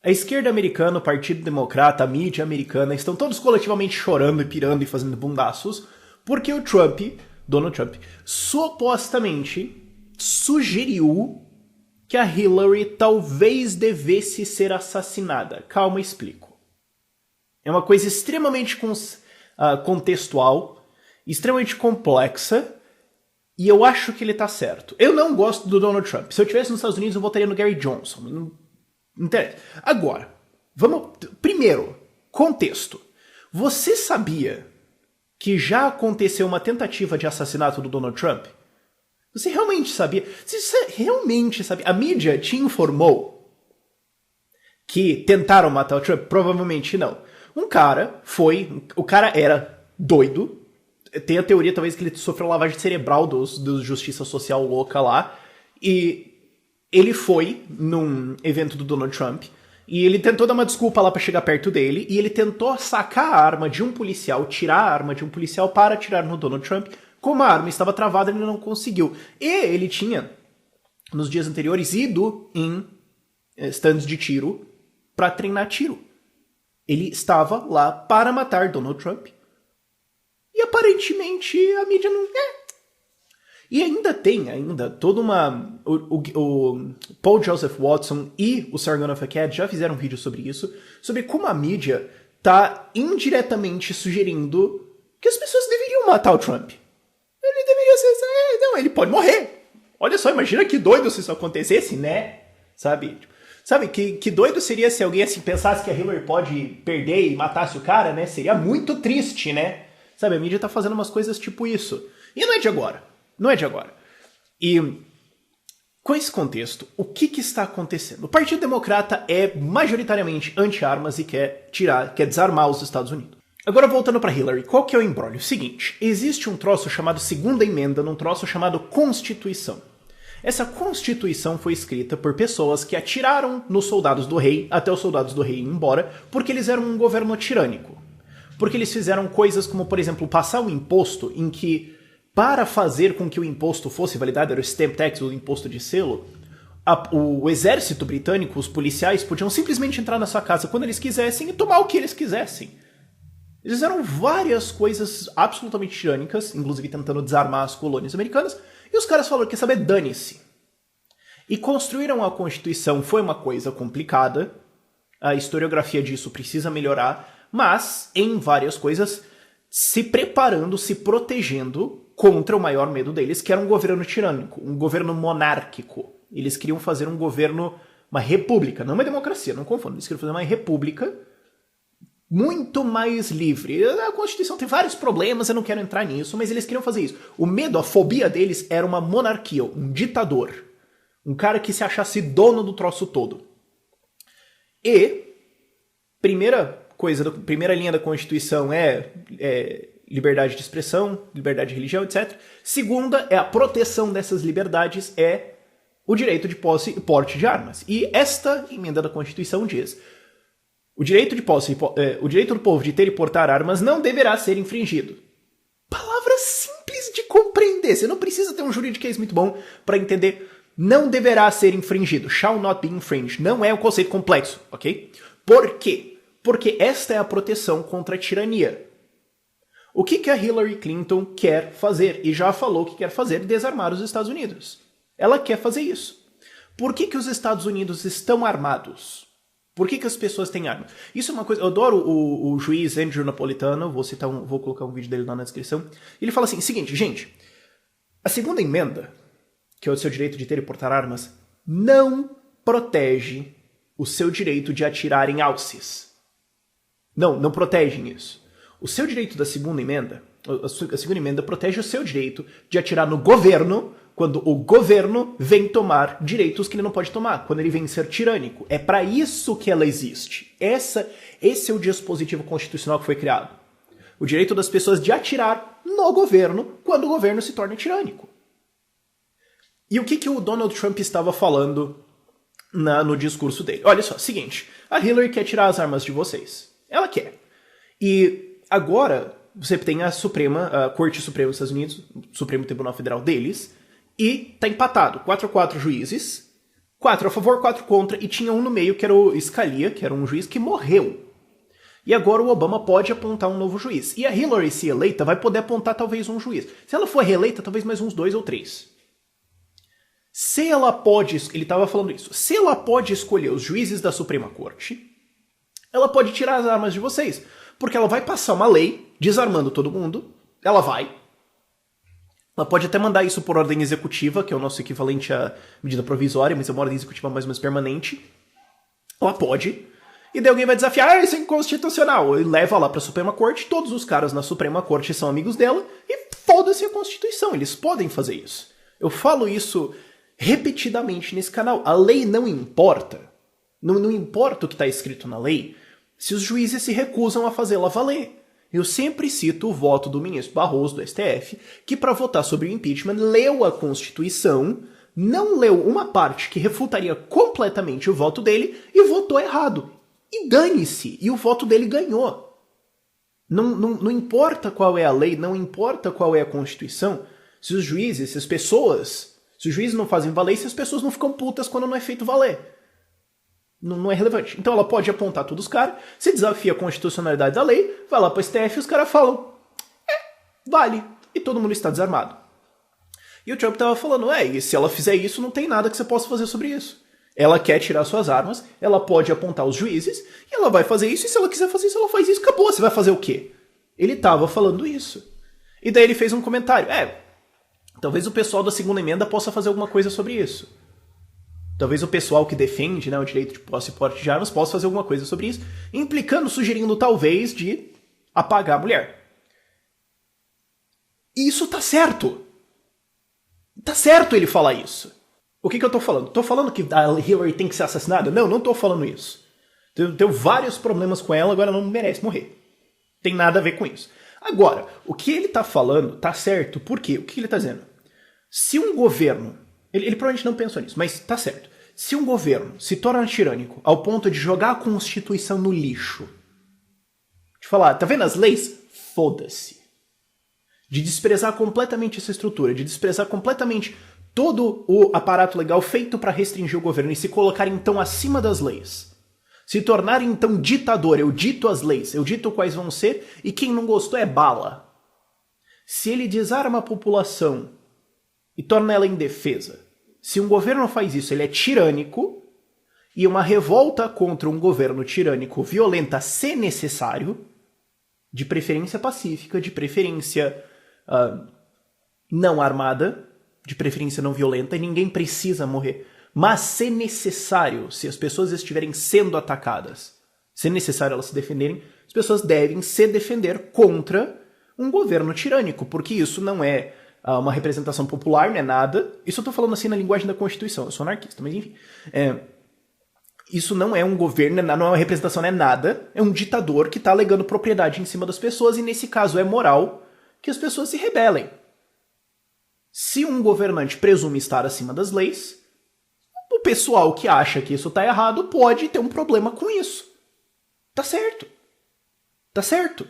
A esquerda americana, o Partido Democrata, a mídia americana, estão todos coletivamente chorando e pirando e fazendo bundaços, porque o Donald Trump, supostamente sugeriu que a Hillary talvez devesse ser assassinada. Calma, explico. É uma coisa extremamente contextual, extremamente complexa, e eu acho que ele tá certo. Eu não gosto do Donald Trump. Se eu estivesse nos Estados Unidos, eu votaria no Gary Johnson. Não interessa. Agora, vamos... Primeiro, contexto. Você sabia que já aconteceu uma tentativa de assassinato do Donald Trump? Você realmente sabia? Você realmente sabia? A mídia te informou que tentaram matar o Trump? Provavelmente não. O cara era doido. Tem a teoria, talvez, que ele sofreu lavagem cerebral dos Justiça Social louca lá. E ele foi num evento do Donald Trump. E ele tentou dar uma desculpa lá pra chegar perto dele. E ele tentou sacar a arma de um policial, tirar a arma de um policial para atirar no Donald Trump. Como a arma estava travada, ele não conseguiu. E ele tinha, nos dias anteriores, ido em stands de tiro para treinar tiro. Ele estava lá para matar Donald Trump. E aparentemente a mídia não... E ainda tem toda uma... O Paul Joseph Watson e o Sargon of Akkad já fizeram um vídeo sobre isso, sobre como a mídia está indiretamente sugerindo que as pessoas deveriam matar o Trump. Ele deveria ser... Não, ele pode morrer. Olha só, imagina que doido se isso acontecesse, né? Sabe que doido seria se alguém assim pensasse que a Hillary pode perder e matasse o cara, né? Seria muito triste, né? Sabe, a mídia tá fazendo umas coisas tipo isso. E não é de agora. Não é de agora. E com esse contexto, o que está acontecendo? O Partido Democrata é majoritariamente anti-armas e quer desarmar os Estados Unidos. Agora voltando para Hillary, qual que é o imbróglio? Seguinte, existe um troço chamado Segunda Emenda, num troço chamado Constituição. Essa Constituição foi escrita por pessoas que atiraram nos soldados do rei, até os soldados do rei ir embora, porque eles eram um governo tirânico. Porque eles fizeram coisas como, por exemplo, passar um imposto em que, para fazer com que o imposto fosse validado, era o stamp tax, o imposto de selo, o exército britânico, os policiais, podiam simplesmente entrar na sua casa quando eles quisessem e tomar o que eles quisessem. Eles fizeram várias coisas absolutamente tirânicas, inclusive tentando desarmar as colônias americanas, e os caras falaram, quer saber, dane-se. E construíram a Constituição, foi uma coisa complicada, a historiografia disso precisa melhorar, mas, em várias coisas, se preparando, se protegendo contra o maior medo deles, que era um governo tirânico, um governo monárquico. Eles queriam fazer um governo, uma república, não uma democracia, não confunda, eles queriam fazer uma república muito mais livre. A Constituição tem vários problemas, eu não quero entrar nisso, mas eles queriam fazer isso. O medo, a fobia deles era uma monarquia, um ditador. Um cara que se achasse dono do troço todo. E, primeira linha da Constituição é liberdade de expressão, liberdade de religião, etc. Segunda é a proteção dessas liberdades, é o direito de posse e porte de armas. E esta emenda da Constituição diz: o direito do povo de ter e portar armas não deverá ser infringido. Palavra simples de compreender. Você não precisa ter um juridiquês muito bom para entender. Não deverá ser infringido. Shall not be infringed. Não é um conceito complexo, ok? Por quê? Porque esta é a proteção contra a tirania. O que a Hillary Clinton quer fazer? E já falou que quer fazer: desarmar os Estados Unidos. Ela quer fazer isso. Por que os Estados Unidos estão armados? Por que as pessoas têm armas? Isso é uma coisa... Eu adoro o juiz Andrew Napolitano, vou colocar um vídeo dele lá na descrição. Ele fala assim, seguinte, gente, a segunda emenda, que é o seu direito de ter e portar armas, não protege o seu direito de atirar em alces. Não protegem isso. O seu direito da segunda emenda, a segunda emenda protege o seu direito de atirar no governo quando o governo vem tomar direitos que ele não pode tomar, quando ele vem ser tirânico. É para isso que ela existe. Esse é o dispositivo constitucional que foi criado. O direito das pessoas de atirar no governo quando o governo se torna tirânico. E o que o Donald Trump estava falando no discurso dele? Olha só, seguinte, a Hillary quer tirar as armas de vocês. Ela quer. E agora você tem a Corte Suprema dos Estados Unidos, o Supremo Tribunal Federal deles, e tá empatado, 4-4 juízes, 4 a favor, 4 contra, e tinha um no meio que era o Scalia, que era um juiz que morreu. E agora o Obama pode apontar um novo juiz. E a Hillary, se eleita, vai poder apontar talvez um juiz. Se ela for reeleita, talvez mais uns 2 ou 3. Se ela pode, ele estava falando isso, se ela pode escolher os juízes da Suprema Corte, ela pode tirar as armas de vocês. Porque ela vai passar uma lei desarmando todo mundo, ela vai. Ela pode até mandar isso por ordem executiva, que é o nosso equivalente à medida provisória, mas é uma ordem executiva mais ou menos permanente. Ela pode. E daí alguém vai desafiar, isso é inconstitucional. E leva lá pra Suprema Corte, todos os caras na Suprema Corte são amigos dela, e foda-se a Constituição, eles podem fazer isso. Eu falo isso repetidamente nesse canal. A lei não importa. Não importa o que está escrito na lei, se os juízes se recusam a fazê-la valer. Eu sempre cito o voto do ministro Barroso, do STF, que para votar sobre o impeachment leu a Constituição, não leu uma parte que refutaria completamente o voto dele e votou errado. E dane-se, e o voto dele ganhou. Não importa qual é a lei, não importa qual é a Constituição, se os juízes, se as pessoas, se os juízes não fazem valer, se as pessoas não ficam putas quando não é feito valer. Não é relevante. Então ela pode apontar todos os caras, se desafia a constitucionalidade da lei, vai lá pro STF e os caras falam, vale. E todo mundo está desarmado. E o Trump tava falando, e se ela fizer isso, não tem nada que você possa fazer sobre isso. Ela quer tirar suas armas, ela pode apontar os juízes, e ela vai fazer isso, e se ela quiser fazer isso, ela faz isso, acabou. Você vai fazer o quê? Ele tava falando isso. E daí ele fez um comentário, talvez o pessoal da segunda emenda possa fazer alguma coisa sobre isso. Talvez o pessoal que defende, o direito de posse e porte de armas possa fazer alguma coisa sobre isso, implicando, sugerindo talvez de apagar a mulher. E isso tá certo. Tá certo ele falar isso. O que eu tô falando? Tô falando que a Hillary tem que ser assassinada? Não tô falando isso. Tenho vários problemas com ela, agora ela não merece morrer. Tem nada a ver com isso. Agora, o que ele tá falando tá certo, por quê? O que ele tá dizendo? Se um governo... Ele provavelmente não pensou nisso, mas tá certo. Se um governo se torna tirânico ao ponto de jogar a Constituição no lixo, de falar, tá vendo as leis? Foda-se. De desprezar completamente essa estrutura, de desprezar completamente todo o aparato legal feito para restringir o governo e se colocar então acima das leis. Se tornar então ditador, eu dito as leis, eu dito quais vão ser e quem não gostou é bala. Se ele desarma a população e torna ela indefesa. Se um governo faz isso, ele é tirânico, e uma revolta contra um governo tirânico violenta, se necessário, de preferência pacífica, de preferência não armada, de preferência não violenta, e ninguém precisa morrer. Mas se necessário, se as pessoas estiverem sendo atacadas, se necessário elas se defenderem, as pessoas devem se defender contra um governo tirânico, porque isso não é uma representação popular, não é nada. Isso eu tô falando assim na linguagem da Constituição, eu sou anarquista, mas enfim. Isso não é um governo, não é uma representação, não é nada. É um ditador que tá alegando propriedade em cima das pessoas e nesse caso é moral que as pessoas se rebelem. Se um governante presume estar acima das leis, o pessoal que acha que isso tá errado pode ter um problema com isso. Tá certo. Tá certo.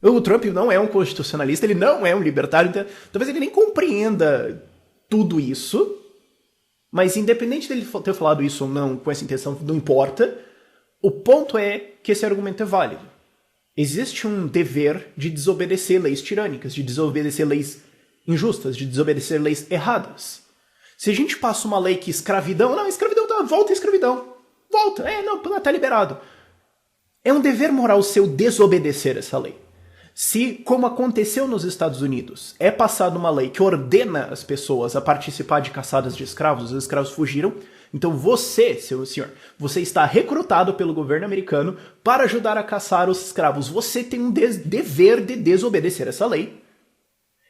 O Trump não é um constitucionalista, ele não é um libertário, então, talvez ele nem compreenda tudo isso, mas independente dele ter falado isso ou não com essa intenção, não importa, o ponto é que esse argumento é válido. Existe um dever de desobedecer leis tirânicas, de desobedecer leis injustas, de desobedecer leis erradas. Se a gente passa uma lei que escravidão, volta a escravidão, volta, tá liberado. É um dever moral seu desobedecer essa lei. Se, como aconteceu nos Estados Unidos, é passada uma lei que ordena as pessoas a participar de caçadas de escravos, os escravos fugiram, então você, seu senhor, você está recrutado pelo governo americano para ajudar a caçar os escravos. Você tem um dever de desobedecer essa lei.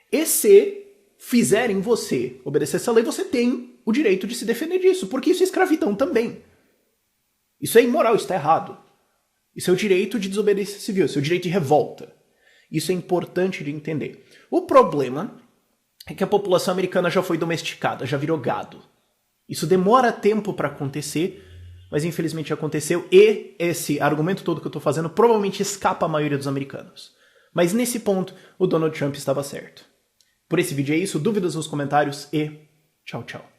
E se fizerem você obedecer essa lei, você tem o direito de se defender disso, porque isso é escravidão também. Isso é imoral, isso está errado. Isso é o direito de desobediência civil, isso é o direito de revolta. Isso é importante de entender. O problema é que a população americana já foi domesticada, já virou gado. Isso demora tempo para acontecer, mas infelizmente aconteceu e esse argumento todo que eu estou fazendo provavelmente escapa à maioria dos americanos. Mas nesse ponto, o Donald Trump estava certo. Por esse vídeo é isso, dúvidas nos comentários e tchau, tchau.